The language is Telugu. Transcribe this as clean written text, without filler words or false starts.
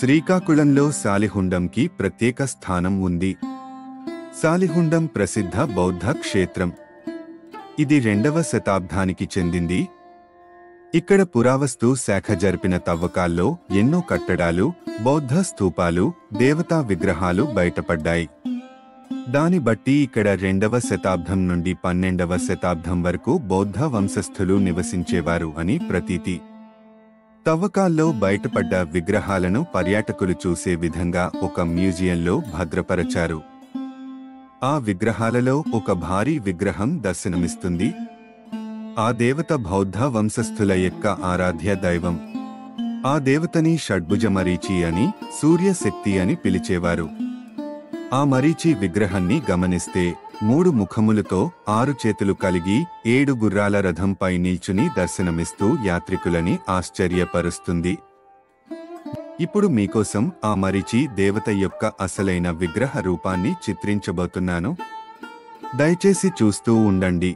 శ్రీకాకుళంలో సాలిహుండంకి ప్రత్యేక స్థానం ఉంది. సాలిహుండం ప్రసిద్ధ బౌద్ధ క్షేత్రం. ఇది 2వ శతాబ్దానికి చెందింది. ఇక్కడ పురావస్తు శాఖ జరిపిన తవ్వకాల్లో ఎన్నో కట్టడాలు, బౌద్ధ స్తూపాలు, దేవతా విగ్రహాలు బయటపడ్డాయి. దాని బట్టి ఇక్కడ 2వ శతాబ్దం నుండి 12వ శతాబ్దం వరకు బౌద్ధ వంశస్థులు నివసించేవారు అని ప్రతీతి. తవ్వకాల్లో బయటపడ్డ విగ్రహాలను పర్యాటకులు చూసే విధంగా ఒక మ్యూజియంలో భద్రపరచారు. ఆ విగ్రహాలలో ఒక భారీ విగ్రహం దర్శనమిస్తుంది. ఆ దేవత బౌద్ధ వంశస్థుల యొక్క ఆరాధ్య దైవం. ఆ దేవతని షడ్భుజ మరీచి అని, సూర్యశక్తి అని పిలిచేవారు. ఆ మరీచి విగ్రహాన్ని గమనిస్తే 3 ముఖములతో 6 చేతులు కలిగి 7 గుర్రాల రథంపై నిల్చుని దర్శనమిస్తూ యాత్రికులని ఆశ్చర్యపరుస్తుంది. ఇప్పుడు మీకోసం ఆ మరీచి దేవత యొక్క అసలైన విగ్రహ రూపాన్ని చిత్రించబోతున్నాను. దయచేసి చూస్తూ ఉండండి.